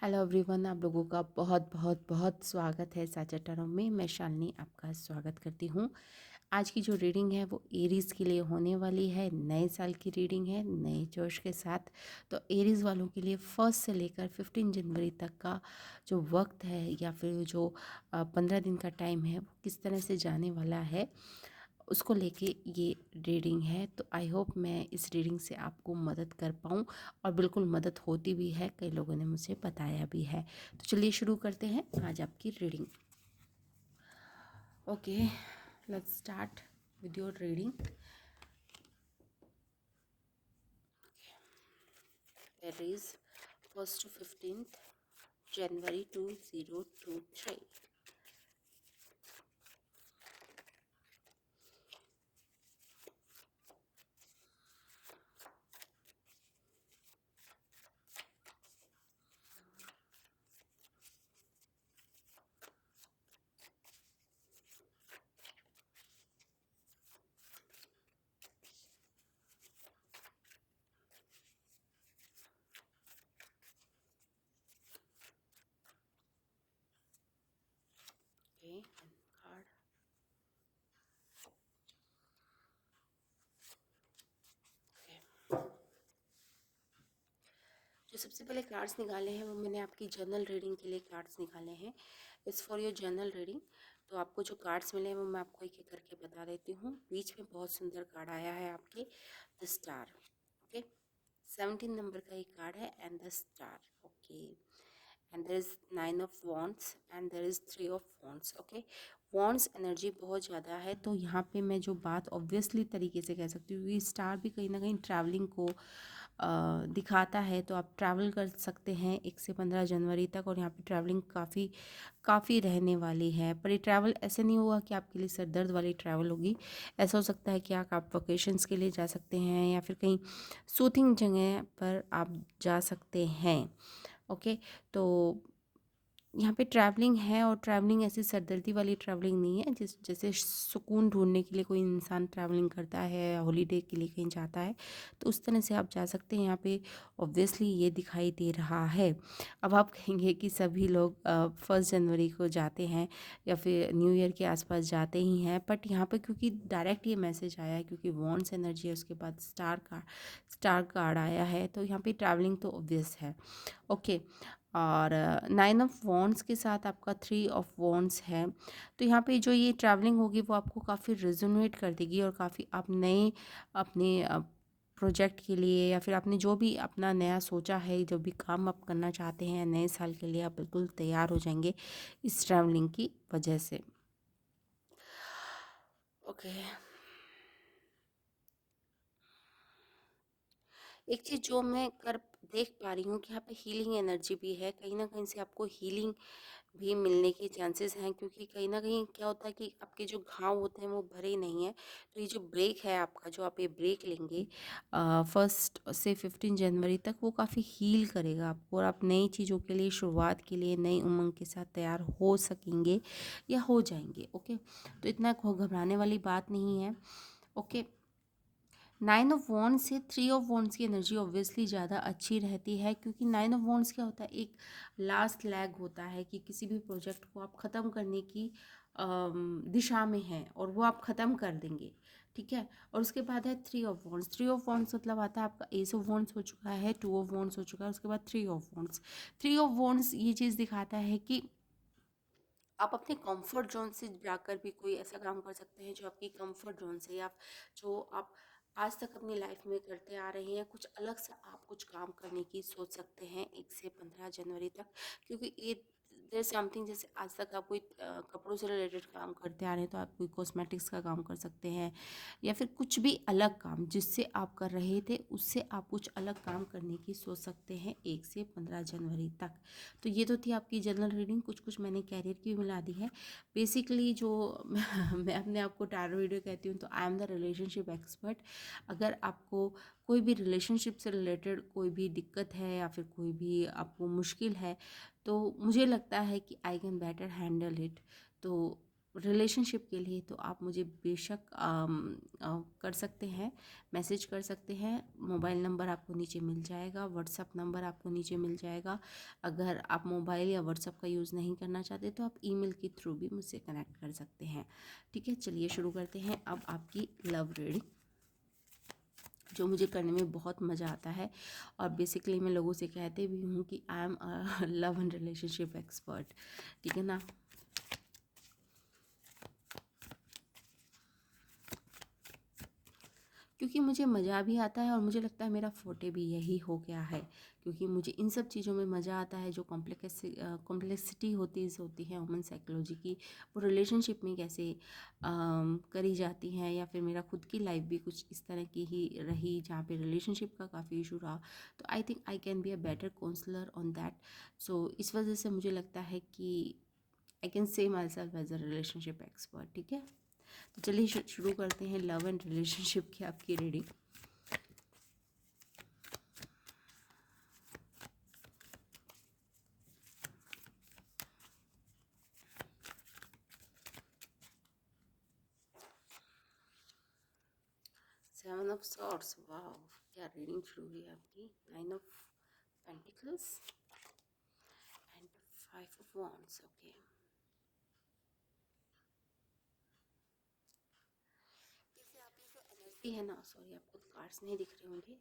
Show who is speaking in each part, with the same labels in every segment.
Speaker 1: Hello everyone, आप लोगों का बहुत बहुत बहुत स्वागत है साचा टैरो में। मैं शालिनी आपका स्वागत करती हूँ। आज की जो रीडिंग है वो एरीज़ के लिए होने वाली है। नए साल की रीडिंग है, नए जोश के साथ। तो एरीज़ वालों के लिए 1 से लेकर 15 जनवरी तक का जो वक्त है या फिर जो 15 दिन का टाइम है वो किस तरह से जाने वाला है उसको लेके ये रीडिंग है। तो आई होप मैं इस रीडिंग से आपको मदद कर पाऊँ, और बिल्कुल मदद होती भी है, कई लोगों ने मुझे बताया भी है। तो चलिए शुरू करते हैं आज आपकी reading. Okay, let's start with your reading. Aries 1 to 15 January 2023। Okay, card. जो सबसे पहले कार्ड्स निकाले हैं वो मैंने आपकी जर्नल रीडिंग के लिए कार्ड्स निकाले हैं। It's for your journal reading. तो आपको जो कार्ड्स मिले हैं वो मैं आपको एक एक करके बता देती हूँ। बीच में बहुत सुंदर कार्ड आया है आपके, द स्टार। ओके, 17 नंबर का एक कार्ड है, and the star. Okay, and there is 9 of wands and there is 3 of wands. Okay, wands energy बहुत ज़्यादा है। तो यहाँ पे मैं जो बात ऑब्वियसली तरीके से कह सकती हूँ कि स्टार भी कहीं ना कहीं ट्रैवलिंग को दिखाता है। तो आप ट्रैवल कर सकते हैं 1 से 15 जनवरी तक, और यहाँ पे ट्रैवलिंग काफ़ी काफ़ी रहने वाली है। पर ये ट्रैवल ऐसे नहीं होगा कि आपके लिए सर दर्द वाली ट्रैवल होगी। ऐसा हो सकता है कि आप वकेशंस के लिए जा सकते हैं, या फिर कहीं सूथिंग जगह पर आप जा सकते हैं। ओके, तो यहाँ पे ट्रैवलिंग है, और ट्रैवलिंग ऐसी सरदर्दी वाली ट्रैवलिंग नहीं है। जैसे सुकून ढूंढने के लिए कोई इंसान ट्रैवलिंग करता है, हॉलीडे के लिए कहीं जाता है, तो उस तरह से आप जा सकते हैं। यहाँ पे ऑब्वियसली ये दिखाई दे रहा है। अब आप कहेंगे कि सभी लोग 1 जनवरी को जाते हैं या फिर न्यू ईयर के आसपास जाते ही हैं, बट यहाँ पे क्योंकि डायरेक्ट ये मैसेज आया है, क्योंकि वॉन्ड्स एनर्जी है, उसके बाद स्टार कार्ड आया है, तो यहाँ पे ट्रैवलिंग तो ऑब्वियस है। ओके, और 9 ऑफ वॉन्ड्स के साथ आपका 3 ऑफ वॉन्ड्स है। तो यहाँ पे जो ये ट्रैवलिंग होगी वो आपको काफ़ी रिजोनेट कर देगी, और काफ़ी आप नए अपने प्रोजेक्ट के लिए, या फिर आपने जो भी अपना नया सोचा है, जो भी काम आप करना चाहते हैं नए साल के लिए, आप बिल्कुल तैयार हो जाएंगे इस ट्रैवलिंग की वजह से। ओके, एक चीज़ जो मैं कर देख पा रही हूँ कि यहाँ पे हीलिंग एनर्जी भी है। कहीं ना कहीं से आपको हीलिंग भी मिलने के चांसेस हैं, क्योंकि कहीं ना कहीं क्या होता है कि आपके जो घाव होते हैं वो भरे नहीं हैं। तो ये जो ब्रेक है आपका, जो आप ये ब्रेक लेंगे 1 से 15 जनवरी तक, वो काफ़ी हील करेगा आपको, और आप नई चीज़ों के लिए, शुरुआत के लिए नई उमंग के साथ तैयार हो सकेंगे या हो जाएंगे। ओके, तो इतना घबराने वाली बात नहीं है। ओके, 9 ऑफ वॉन्ड्स से 3 ऑफ वॉन्ड्स की एनर्जी ऑब्वियसली ज़्यादा अच्छी रहती है, क्योंकि 9 ऑफ वॉन्ड्स क्या होता है, एक लास्ट लैग होता है कि किसी भी प्रोजेक्ट को आप ख़त्म करने की दिशा में हैं, और वो आप ख़त्म कर देंगे। ठीक है, और उसके बाद है 3 ऑफ वॉन्ड्स। 3 ऑफ वॉन्ड्स मतलब आता है आपका एस ऑफ वॉन्ड्स हो चुका है, 2 ऑफ वॉन्ड्स हो चुका है, उसके बाद 3 ऑफ वॉन्ड्स। 3 ऑफ वॉन्ड्स ये चीज़ दिखाता है कि आप अपने कंफर्ट जोन से जाकर भी कोई ऐसा काम कर सकते हैं जो आपकी कंफर्ट जोन से, या जो आप आज तक अपनी लाइफ में करते आ रहे हैं, कुछ अलग सा आप कुछ काम करने की सोच सकते हैं 1 से 15 जनवरी तक। क्योंकि ये देयर समथिंग, जैसे आज तक आप कोई कपड़ों से रिलेटेड काम करते आ रहे हैं, तो आप कोई कॉस्मेटिक्स का काम कर सकते हैं, या फिर कुछ भी अलग काम जिससे आप कर रहे थे उससे आप कुछ अलग काम करने की सोच सकते हैं 1 से 15 जनवरी तक। तो ये तो थी आपकी जनरल रीडिंग। कुछ कुछ मैंने कैरियर की भी मिला दी है। बेसिकली जो मैं अपने आप को टैरो वीडियो कहती हूँ, तो I am the relationship expert. अगर आपको कोई भी रिलेशनशिप से रिलेटेड कोई भी दिक्कत है, या फिर कोई भी आपको मुश्किल है, तो मुझे लगता है कि I can better handle it. तो रिलेशनशिप के लिए तो आप मुझे बेशक कर सकते हैं, मैसेज कर सकते हैं। मोबाइल नंबर आपको नीचे मिल जाएगा, व्हाट्सअप नंबर आपको नीचे मिल जाएगा। अगर आप मोबाइल या व्हाट्सअप का यूज़ नहीं करना चाहते तो आप ईमेल के थ्रू भी मुझसे कनेक्ट कर सकते हैं। ठीक है, चलिए शुरू करते हैं अब आपकी लव रीडिंग, जो मुझे करने में बहुत मज़ा आता है। और बेसिकली मैं लोगों से कहते भी हूँ कि I am love and relationship expert. ठीक है ना। क्योंकि मुझे मज़ा भी आता है और मुझे लगता है मेरा फोटे भी यही हो गया है, क्योंकि मुझे इन सब चीज़ों में मज़ा आता है। जो कॉम्प्लेक्सिटी होती है ह्यूमन साइकोलॉजी की, वो रिलेशनशिप में कैसे करी जाती हैं, या फिर मेरा खुद की लाइफ भी कुछ इस तरह की ही रही जहाँ पे रिलेशनशिप का काफ़ी इशू रहा। तो I think I can be a better counsellor on that. So इस वजह से मुझे लगता है कि I can say myself as a relationship expert. ठीक है, तो चलिए शुरू करते हैं लव एंड रिलेशनशिप की आपकी reading. Seven of swords, wow, क्या रीडिंग शुरू हुई आपकी। Nine of pentacles and five of wands. Okay, जैसे आप ये जो एनर्जी है ना, सॉरी आपको कार्ड्स नहीं दिख रहे होंगे,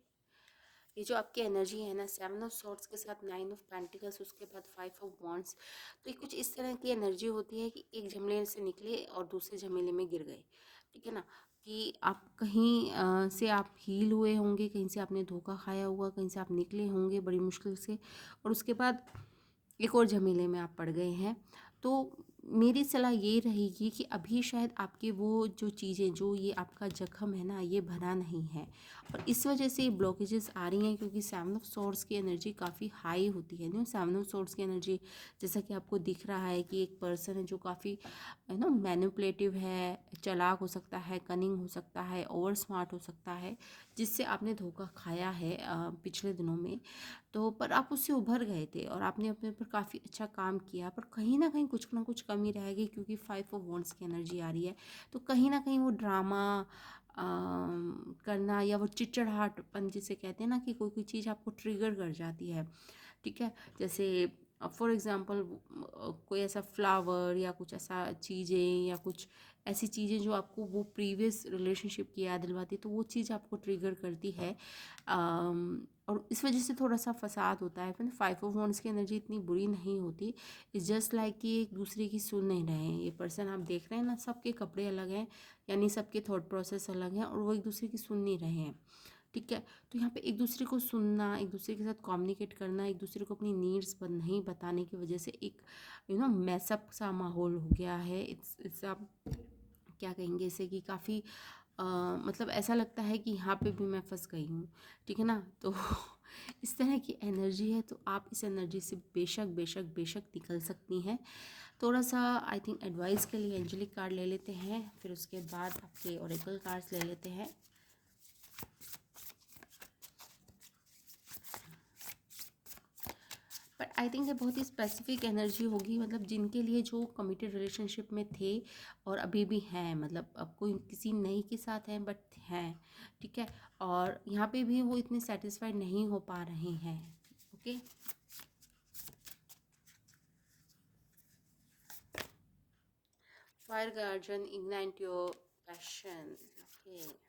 Speaker 1: ये जो आपकी एनर्जी है ना, सेवन ऑफ सॉर्ड्स के साथ नाइन ऑफ पेंटिकल्स, उसके बाद फाइव ऑफ वॉन्ड्स, तो ये कुछ इस तरह की एनर्जी होती है कि एक झमेले से निकले और दूसरे झमेले में गिर गए। ठीक है ना, कि आप कहीं से आप हील हुए होंगे, कहीं से आपने धोखा खाया हुआ, कहीं से आप निकले होंगे बड़ी मुश्किल से, और उसके बाद एक और झमेले में आप पड़ गए हैं। तो मेरी सलाह ये रहेगी कि अभी शायद आपके वो जो चीज़ें, जो ये आपका जख्म है ना, ये भरा नहीं है, और इस वजह से ब्लॉकेजेस आ रही हैं। क्योंकि सेवन ऑफ सोर्ड्स की एनर्जी काफ़ी हाई होती है ना। सेवन ऑफ सोर्ड्स की एनर्जी, जैसा कि आपको दिख रहा है कि एक पर्सन है जो काफ़ी मैनिपुलेटिव है, चालाक हो सकता है, कनिंग हो सकता है, ओवर स्मार्ट हो सकता है, जिससे आपने धोखा खाया है पिछले दिनों में। तो पर आप उससे उभर गए थे और आपने अपने ऊपर काफ़ी अच्छा काम किया, पर कहीं ना कुछ कमी रह गई, क्योंकि फाइव ऑफ वॉन्ड्स की एनर्जी आ रही है। तो कहीं ना कहीं वो ड्रामा करना, या वो चिड़चिड़ाहटपन जिसे कहते हैं ना, कि कोई कोई चीज़ आपको ट्रिगर कर जाती है। ठीक है, जैसे फॉर एग्ज़ाम्पल कोई ऐसा फ्लावर या कुछ ऐसा चीज़ें, या कुछ ऐसी चीज़ें जो आपको वो प्रीवियस रिलेशनशिप की याद दिलवाती है, तो वो चीज़ आपको ट्रिगर करती है। और इस वजह से थोड़ा सा फसाद होता है। फिर फाइव ऑफ वॉन्ड्स की एनर्जी इतनी बुरी नहीं होती। इट्स जस्ट लाइक कि एक दूसरे की सुन नहीं रहे हैं। ये पर्सन आप देख रहे हैं ना, सबके कपड़े अलग हैं, यानी सबके थॉट प्रोसेस अलग हैं, और वो एक दूसरे की सुन नहीं रहे हैं। ठीक है, तो यहाँ पे एक दूसरे को सुनना, एक दूसरे के साथ कम्युनिकेट करना, एक दूसरे को अपनी नीड्स पर नहीं बताने की वजह से एक मैसअप सा माहौल हो गया है। इट्स आप क्या कहेंगे इसे, कि काफ़ी मतलब ऐसा लगता है कि यहाँ पे भी मैं फंस गई हूँ। ठीक है ना, तो इस तरह की एनर्जी है। तो आप इस एनर्जी से बेशक बेशक बेशक निकल सकती हैं। थोड़ा सा आई थिंक एडवाइस के लिए एंजेलिक कार्ड ले लेते हैं, फिर उसके बाद आपके ओरेकल कार्ड्स ले लेते हैं। बट आई थिंक ये बहुत ही स्पेसिफिक एनर्जी होगी, मतलब जिनके लिए, जो कमिटेड रिलेशनशिप में थे और अभी भी हैं, मतलब अब कोई किसी नई के साथ हैं बट हैं। ठीक है, और यहाँ पे भी वो इतने सेटिस्फाइड नहीं हो पा रहे हैं। Okay, fire guardian, ignite your passion. Okay,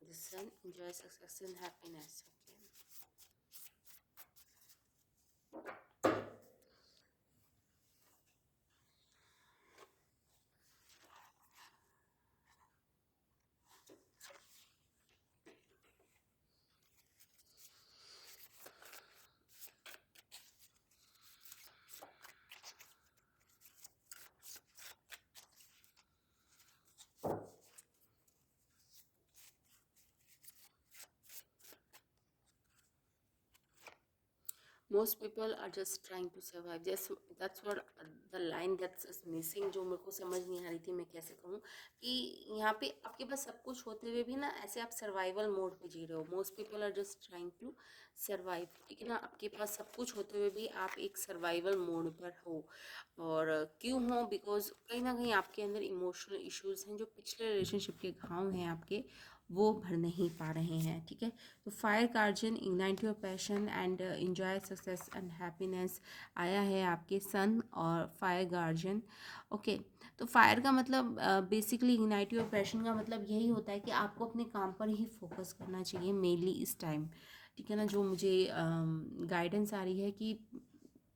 Speaker 1: the sun, enjoy success and happiness. Okay, most people are just trying to survive. Just that's what the line that's missing, जो मेरे को समझ नहीं आ रही थी मैं कैसे कहूँ कि यहाँ पे आपके पास सब कुछ होते हुए भी ना ऐसे आप सर्वाइवल मोड पे जी रहे हो. Most people are just trying to survive. ठीक है ना, आपके पास सब कुछ होते हुए भी आप एक सर्वाइवल मोड पर हो. और क्यों हो? बिकॉज कहीं ना कहीं आपके अंदर इमोशनल इश्यूज हैं, जो पिछले रिलेशनशिप के घाव हैं आपके, वो भर नहीं पा रहे हैं. ठीक है, तो fire guardian ignite your passion and enjoy success and happiness आया है आपके सन और फायर गार्जियन. ओके, तो फायर का मतलब बेसिकली इग्नाइट योर पैशन का मतलब यही होता है कि आपको अपने काम पर ही फोकस करना चाहिए मेनली इस टाइम. ठीक है ना, जो मुझे गाइडेंस आ रही है कि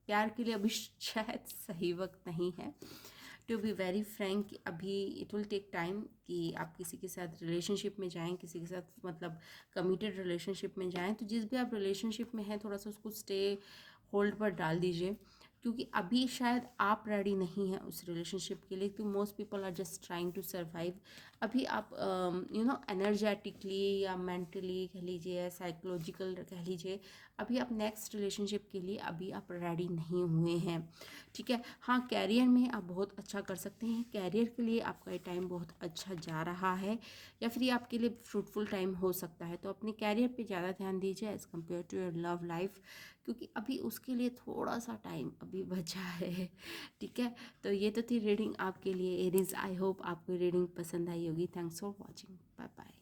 Speaker 1: प्यार के लिए अभी शायद सही वक्त नहीं है. टू बी वेरी फ्रैंक, अभी इट विल टेक टाइम कि आप किसी के साथ रिलेशनशिप में जाएं, किसी के साथ मतलब कमिटेड रिलेशनशिप में जाएं. तो जिस भी आप रिलेशनशिप में हैं थोड़ा सा उसको स्टे होल्ड पर डाल दीजिए, क्योंकि अभी शायद आप रेडी नहीं हैं उस रिलेशनशिप के लिए. तो most people are just trying to survive. अभी आप एनर्जेटिकली या मेंटली कह लीजिए, साइकोलॉजिकल कह लीजिए, अभी आप नेक्स्ट रिलेशनशिप के लिए अभी आप रेडी नहीं हुए हैं. ठीक है, हाँ, कैरियर में आप बहुत अच्छा कर सकते हैं. कैरियर के लिए आपका ये टाइम बहुत अच्छा जा रहा है, या फिर ये आपके लिए फ्रूटफुल टाइम हो सकता है. तो अपने कैरियर पे ज़्यादा ध्यान दीजिए as compare to your love life, क्योंकि अभी उसके लिए थोड़ा सा टाइम अभी बचा है. ठीक है, तो ये तो थी रीडिंग आपके लिए एरीज. आई होप आपको रीडिंग पसंद आई होगी. Thanks for watching. Bye bye.